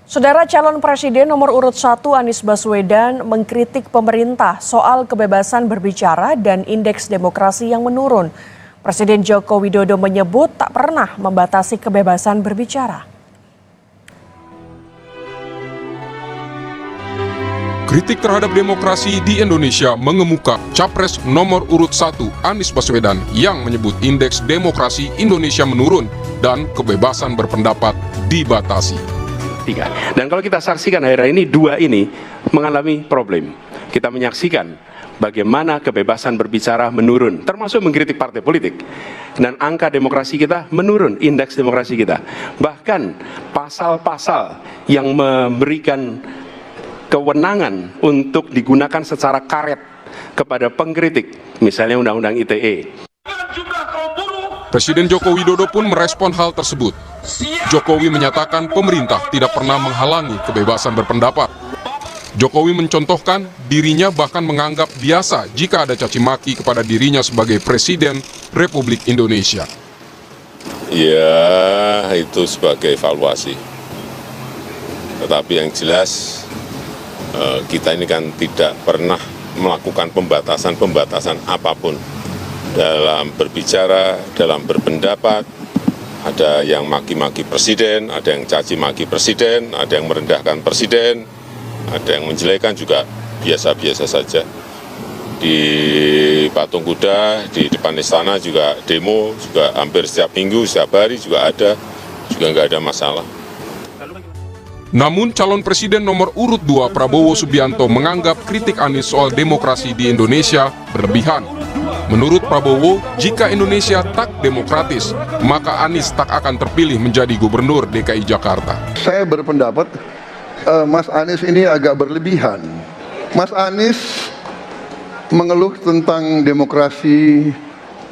Saudara calon presiden nomor urut 1 Anies Baswedan mengkritik pemerintah soal kebebasan berbicara dan indeks demokrasi yang menurun. Presiden Joko Widodo menyebut tak pernah membatasi kebebasan berbicara. Kritik terhadap demokrasi di Indonesia mengemuka Capres nomor urut 1 Anies Baswedan yang menyebut indeks demokrasi Indonesia menurun dan kebebasan berpendapat dibatasi. Dan kalau kita saksikan akhir-akhir ini, dua ini mengalami problem. Kita menyaksikan bagaimana kebebasan berbicara menurun, termasuk mengkritik partai politik. Dan angka demokrasi kita menurun, indeks demokrasi kita. Bahkan pasal-pasal yang memberikan kewenangan untuk digunakan secara karet kepada pengkritik, misalnya Undang-Undang ITE. Presiden Joko Widodo pun merespon hal tersebut. Jokowi menyatakan pemerintah tidak pernah menghalangi kebebasan berpendapat. Jokowi mencontohkan dirinya bahkan menganggap biasa jika ada caci maki kepada dirinya sebagai Presiden Republik Indonesia. Ya, itu sebagai evaluasi. Tetapi yang jelas kita ini kan tidak pernah melakukan pembatasan apapun dalam berbicara, dalam berpendapat. Ada yang maki-maki presiden, ada yang caci maki presiden, ada yang merendahkan presiden, ada yang menjelekan, juga biasa-biasa saja. Di Patung Kuda, di depan istana juga demo, juga hampir setiap minggu, setiap hari juga ada, juga nggak ada masalah. Namun calon presiden nomor urut 2 Prabowo Subianto menganggap kritik Anies soal demokrasi di Indonesia berlebihan. Menurut Prabowo, jika Indonesia tak demokratis, maka Anies tak akan terpilih menjadi gubernur DKI Jakarta. Saya berpendapat Mas Anies ini agak berlebihan. Mas Anies mengeluh tentang demokrasi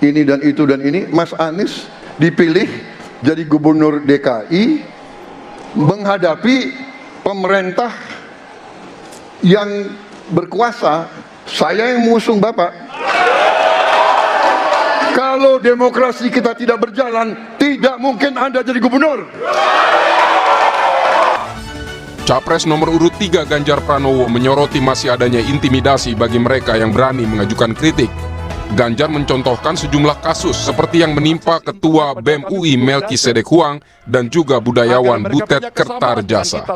ini dan itu dan ini. Mas Anies dipilih jadi gubernur DKI menghadapi pemerintah yang berkuasa. Saya yang mengusung Bapak. Kalau demokrasi kita tidak berjalan, tidak mungkin Anda jadi gubernur. Capres nomor urut 3 Ganjar Pranowo menyoroti masih adanya intimidasi bagi mereka yang berani mengajukan kritik. Ganjar mencontohkan sejumlah kasus seperti yang menimpa Ketua BEM UI Melki Sedek Huang dan juga budayawan Butet Kertarjasa.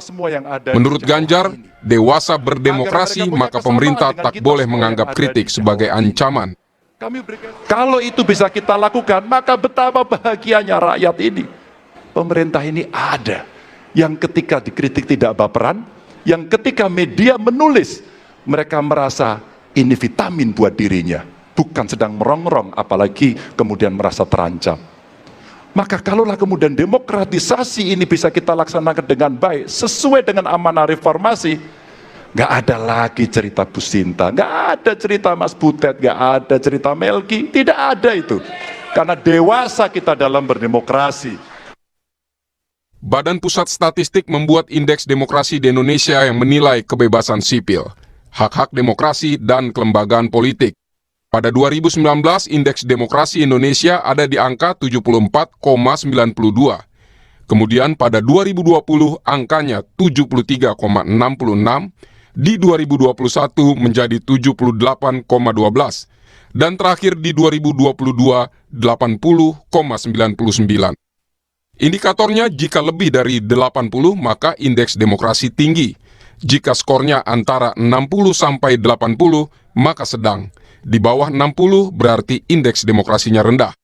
Menurut Ganjar, dewasa berdemokrasi maka pemerintah tak boleh menganggap kritik sebagai ancaman. Kalau itu bisa kita lakukan, maka betapa bahagianya rakyat ini. Pemerintah ini ada yang ketika dikritik tidak baperan, yang ketika media menulis, mereka merasa ini vitamin buat dirinya, bukan sedang merongrong, apalagi kemudian merasa terancam. Maka kalaulah kemudian demokratisasi ini bisa kita laksanakan dengan baik, sesuai dengan amanah reformasi, nggak ada lagi cerita Bu Sinta, nggak ada cerita Mas Butet, nggak ada cerita Melki, tidak ada itu. Karena dewasa kita dalam berdemokrasi. Badan Pusat Statistik membuat indeks demokrasi di Indonesia yang menilai kebebasan sipil, hak-hak demokrasi, dan kelembagaan politik. Pada 2019, indeks demokrasi Indonesia ada di angka 74,92. Kemudian pada 2020, angkanya 73,66. Di 2021 menjadi 78,12 dan terakhir di 2022 80,99. Indikatornya jika lebih dari 80 maka indeks demokrasi tinggi. Jika skornya antara 60 sampai 80 maka sedang. Di bawah 60 berarti indeks demokrasinya rendah.